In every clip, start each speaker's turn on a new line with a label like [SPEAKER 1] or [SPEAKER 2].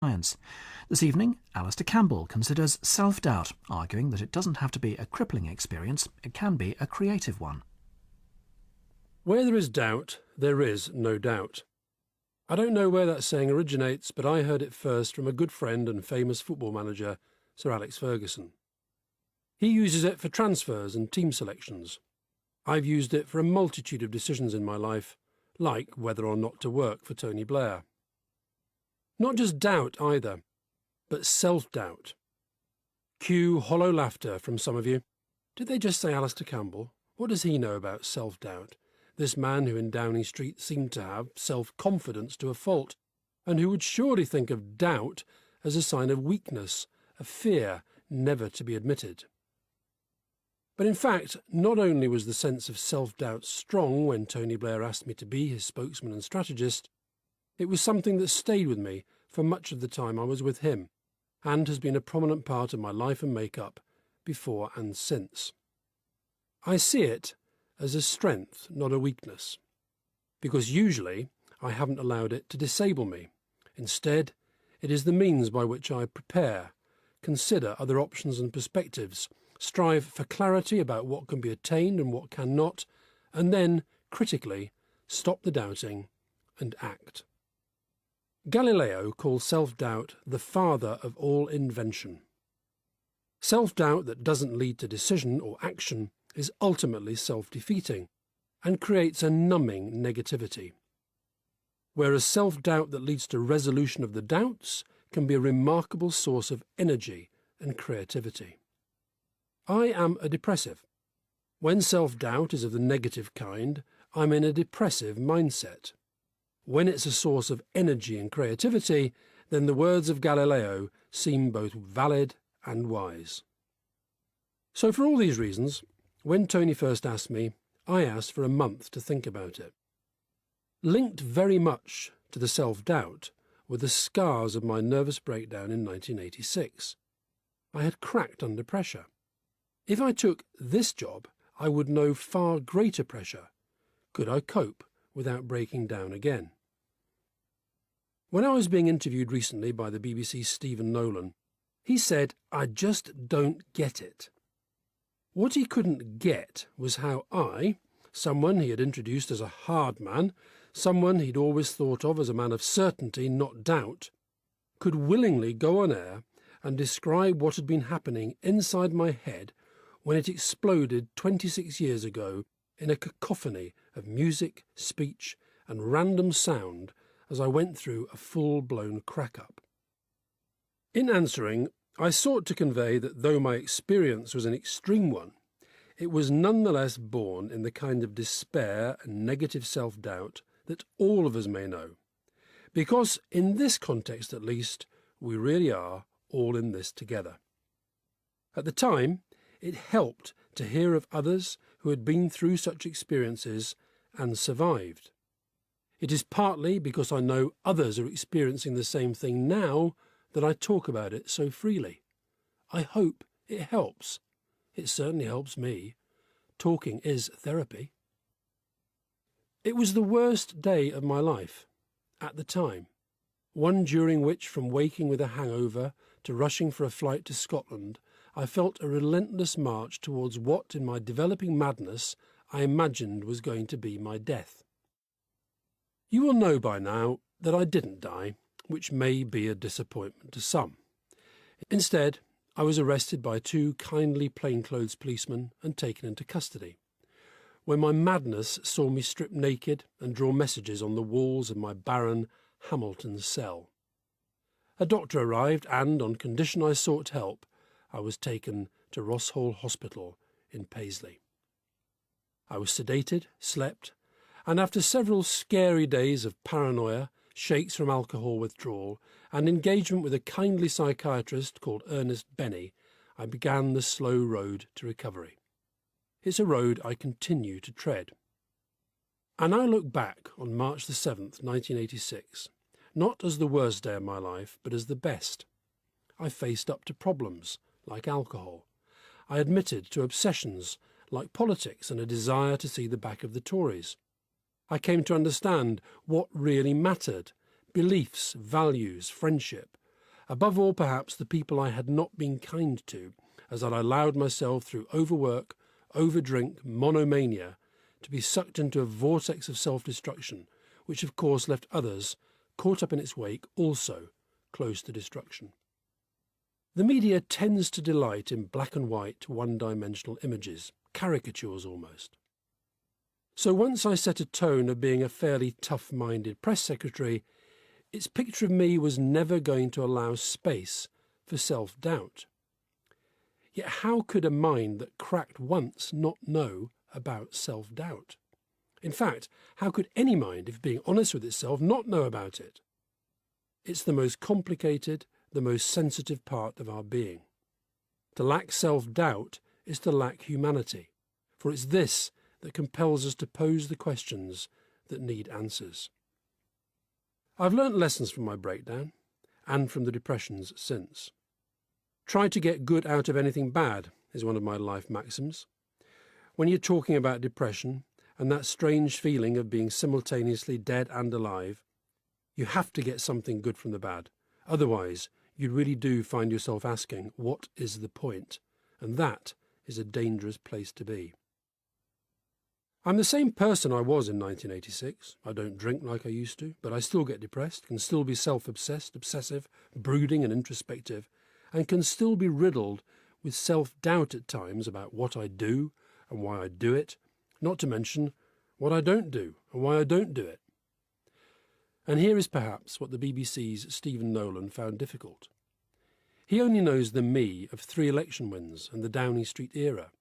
[SPEAKER 1] science. This evening, Alastair Campbell considers self-doubt, arguing that it doesn't have to be a crippling experience, it can be a creative one.
[SPEAKER 2] Where there is doubt, there is no doubt. I don't know where that saying originates, but I heard it first from a good friend and famous football manager, Sir Alex Ferguson. He uses it for transfers and team selections. I've used it for a multitude of decisions in my life, like whether or not to work for Tony Blair. Not just doubt either, but self-doubt. Cue hollow laughter from some of you. Did they just say Alastair Campbell? What does he know about self-doubt? This man who in Downing Street seemed to have self-confidence to a fault, and who would surely think of doubt as a sign of weakness, a fear never to be admitted. But in fact, not only was the sense of self-doubt strong when Tony Blair asked me to be his spokesman and strategist, it was something that stayed with me for much of the time I was with him, and has been a prominent part of my life and make-up, before and since. I see it as a strength, not a weakness, because usually I haven't allowed it to disable me. Instead, it is the means by which I prepare, consider other options and perspectives, strive for clarity about what can be attained and what cannot, and then, critically, stop the doubting and act. Galileo called self-doubt the father of all invention. Self-doubt that doesn't lead to decision or action is ultimately self-defeating and creates a numbing negativity, whereas self-doubt that leads to resolution of the doubts can be a remarkable source of energy and creativity. I am a depressive. When self-doubt is of the negative kind, I'm in a depressive mindset. When it's a source of energy and creativity, then the words of Galileo seem both valid and wise. So for all these reasons, when Tony first asked me, I asked for a month to think about it. Linked very much to the self-doubt were the scars of my nervous breakdown in 1986. I had cracked under pressure. If I took this job, I would know far greater pressure. Could I cope without breaking down again? When I was being interviewed recently by the BBC's Stephen Nolan, he said, "I just don't get it." What he couldn't get was how I, someone he had introduced as a hard man, someone he'd always thought of as a man of certainty, not doubt, could willingly go on air and describe what had been happening inside my head when it exploded 26 years ago in a cacophony of music, speech, and random sound as I went through a full-blown crack-up. In answering, I sought to convey that though my experience was an extreme one, it was nonetheless born in the kind of despair and negative self-doubt that all of us may know, because in this context at least, we really are all in this together. At the time, it helped to hear of others who had been through such experiences and survived. It is partly because I know others are experiencing the same thing now that I talk about it so freely. I hope it helps. It certainly helps me. Talking is therapy. It was the worst day of my life, at the time, one during which, from waking with a hangover to rushing for a flight to Scotland, I felt a relentless march towards what, in my developing madness, I imagined was going to be my death. You will know by now that I didn't die, which may be a disappointment to some. Instead, I was arrested by 2 kindly plainclothes policemen and taken into custody, where my madness saw me strip naked and draw messages on the walls of my barren Hamilton cell. A doctor arrived and, on condition I sought help, I was taken to Ross Hall Hospital in Paisley. I was sedated, slept, and after several scary days of paranoia, shakes from alcohol withdrawal, and engagement with a kindly psychiatrist called Ernest Benny, I began the slow road to recovery. It's a road I continue to tread. I now look back on March the 7th, 1986, not as the worst day of my life, but as the best. I faced up to problems, like alcohol. I admitted to obsessions, like politics and a desire to see the back of the Tories. I came to understand what really mattered: beliefs, values, friendship. Above all, perhaps, the people I had not been kind to, as I allowed myself through overwork, overdrink, monomania, to be sucked into a vortex of self-destruction, which of course left others, caught up in its wake, also close to destruction. The media tends to delight in black and white, one-dimensional images, caricatures almost. So once I set a tone of being a fairly tough-minded press secretary, its picture of me was never going to allow space for self-doubt. Yet how could a mind that cracked once not know about self-doubt? In fact, how could any mind, if being honest with itself, not know about it? It's the most complicated, the most sensitive part of our being. To lack self-doubt is to lack humanity, for it's this that compels us to pose the questions that need answers. I've learnt lessons from my breakdown, and from the depressions since. Try to get good out of anything bad is one of my life maxims. When you're talking about depression and that strange feeling of being simultaneously dead and alive, you have to get something good from the bad. Otherwise, you really do find yourself asking, what is the point? And that is a dangerous place to be. I'm the same person I was in 1986. I don't drink like I used to, but I still get depressed, can still be self-obsessed, obsessive, brooding and introspective, and can still be riddled with self-doubt at times about what I do and why I do it, not to mention what I don't do and why I don't do it. And here is perhaps what the BBC's Stephen Nolan found difficult. He only knows the me of 3 election wins and the Downing Street era,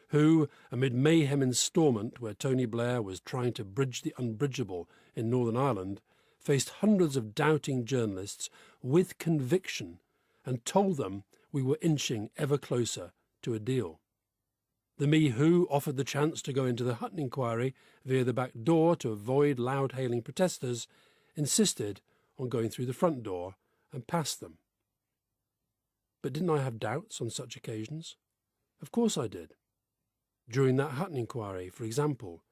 [SPEAKER 2] who, amid mayhem in Stormont, where Tony Blair was trying to bridge the unbridgeable in Northern Ireland, faced hundreds of doubting journalists with conviction and told them we were inching ever closer to a deal. The me who offered the chance to go into the Hutton inquiry via the back door to avoid loud-hailing protesters insisted on going through the front door and past them. But didn't I have doubts on such occasions? Of course I did. During that Hutton inquiry, for example,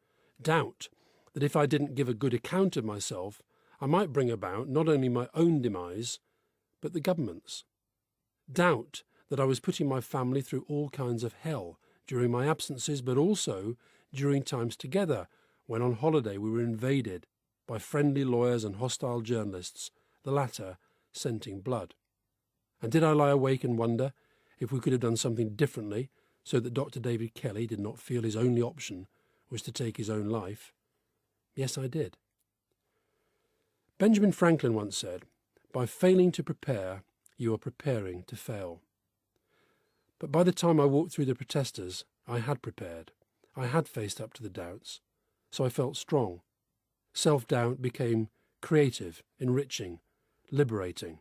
[SPEAKER 2] doubt that if I didn't give a good account of myself, I might bring about not only my own demise, but the government's. Doubt that I was putting my family through all kinds of hell during my absences, but also during times together when on holiday we were invaded by friendly lawyers and hostile journalists, the latter scenting blood. And did I lie awake and wonder if we could have done something differently so that Dr. David Kelly did not feel his only option was to take his own life? Yes, I did. Benjamin Franklin once said, "By failing to prepare, you are preparing to fail." But by the time I walked through the protesters, I had prepared. I had faced up to the doubts, so I felt strong. Self-doubt became creative, enriching, liberating.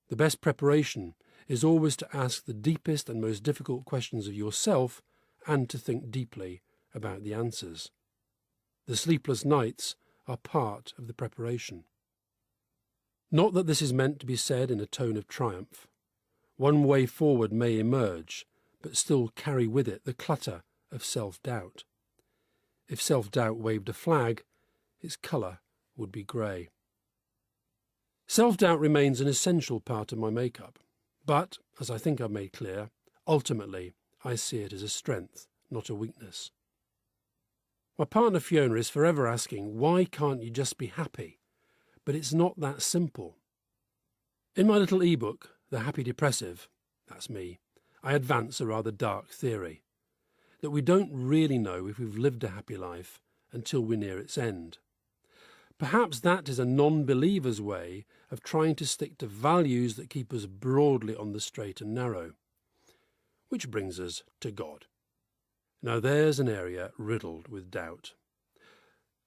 [SPEAKER 2] The best preparation is always to ask the deepest and most difficult questions of yourself and to think deeply about the answers. The sleepless nights are part of the preparation. Not that this is meant to be said in a tone of triumph. One way forward may emerge, but still carry with it the clutter of self-doubt. If self-doubt waved a flag, its colour would be grey. Self-doubt remains an essential part of my makeup, but, as I think I've made clear, ultimately I see it as a strength, not a weakness. My partner Fiona is forever asking, why can't you just be happy? But it's not that simple. In my little e-book, The Happy Depressive, that's me, I advance a rather dark theory, that we don't really know if we've lived a happy life until we're near its end. Perhaps that is a non-believer's way of trying to stick to values that keep us broadly on the straight and narrow. Which brings us to God. Now there's an area riddled with doubt.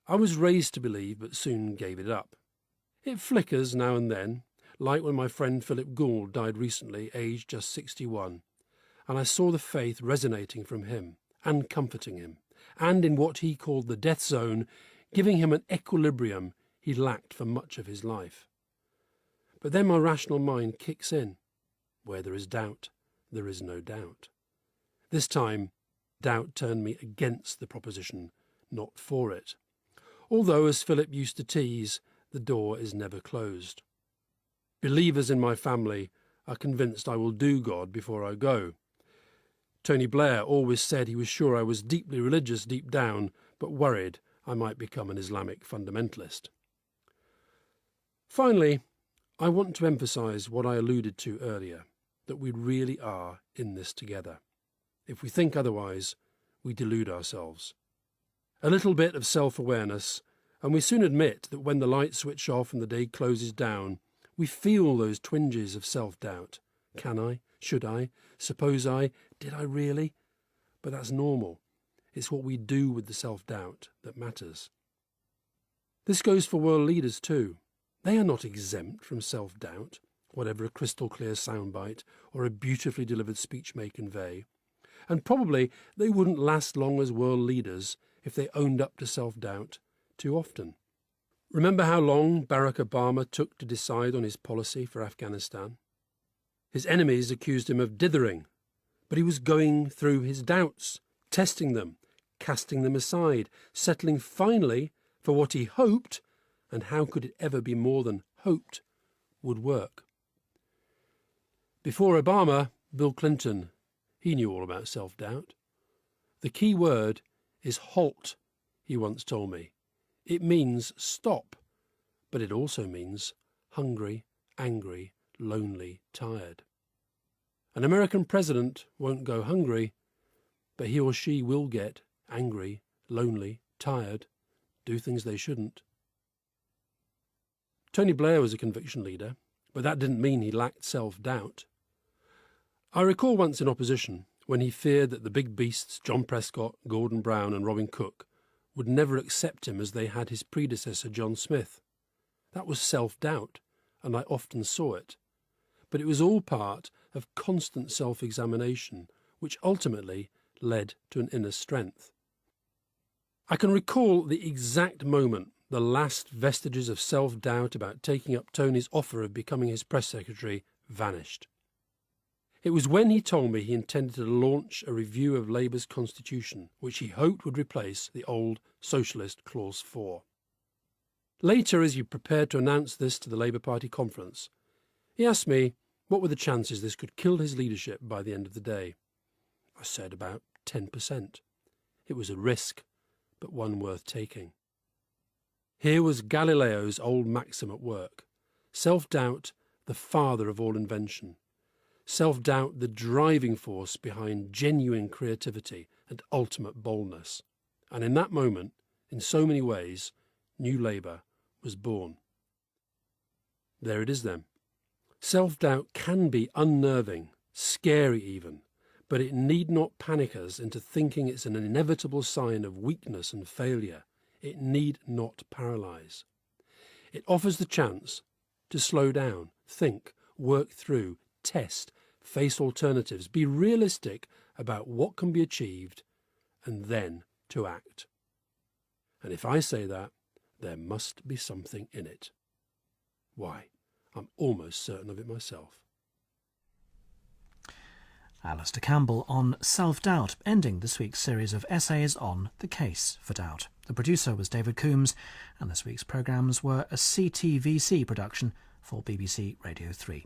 [SPEAKER 2] I was raised to believe, but soon gave it up. It flickers now and then, like when my friend Philip Gould died recently, aged just 61, and I saw the faith resonating from him and comforting him, and in what he called the death zone, giving him an equilibrium he lacked for much of his life. But then my rational mind kicks in. Where there is doubt, there is no doubt. This time, doubt turned me against the proposition, not for it. Although, as Philip used to tease, the door is never closed. Believers in my family are convinced I will do God before I go. Tony Blair always said he was sure I was deeply religious deep down, but worried I might become an Islamic fundamentalist. Finally, I want to emphasise what I alluded to earlier, that we really are in this together. If we think otherwise, we delude ourselves. A little bit of self-awareness, and we soon admit that when the lights switch off and the day closes down, we feel those twinges of self-doubt. Can I? Should I? Suppose I? Did I really? But that's normal. It's what we do with the self-doubt that matters. This goes for world leaders too. They are not exempt from self-doubt, whatever a crystal-clear soundbite or a beautifully delivered speech may convey. And probably they wouldn't last long as world leaders if they owned up to self-doubt too often. Remember how long Barack Obama took to decide on his policy for Afghanistan? His enemies accused him of dithering, but he was going through his doubts, testing them, casting them aside, settling finally for what he hoped, and how could it ever be more than hoped, would work. Before Obama, Bill Clinton, he knew all about self-doubt. The key word is halt, he once told me. It means stop, but it also means hungry, angry, lonely, tired. An American president won't go hungry, but he or she will get angry, lonely, tired, do things they shouldn't. Tony Blair was a conviction leader, but that didn't mean he lacked self-doubt. I recall once in opposition when he feared that the big beasts John Prescott, Gordon Brown and Robin Cook would never accept him as they had his predecessor John Smith. That was self-doubt, and I often saw it. But it was all part of constant self-examination, which ultimately led to an inner strength. I can recall the exact moment the last vestiges of self-doubt about taking up Tony's offer of becoming his press secretary vanished. It was when he told me he intended to launch a review of Labour's constitution, which he hoped would replace the old socialist Clause 4. Later, as he prepared to announce this to the Labour Party conference, he asked me what were the chances this could kill his leadership by the end of the day. I said about 10%. It was a risk, but one worth taking. Here was Galileo's old maxim at work: self-doubt, the father of all invention. Self-doubt, the driving force behind genuine creativity and ultimate boldness. And in that moment, in so many ways, New Labour was born. There it is then. Self-doubt can be unnerving, scary even, but it need not panic us into thinking it's an inevitable sign of weakness and failure. It need not paralyse. It offers the chance to slow down, think, work through, test, face alternatives, be realistic about what can be achieved, and then to act. And if I say that, there must be something in it. Why, I'm almost certain of it myself.
[SPEAKER 1] Alastair Campbell on self-doubt, ending this week's series of essays on the case for doubt. The producer was David Coombs, and this week's programmes were a CTVC production for BBC Radio 3.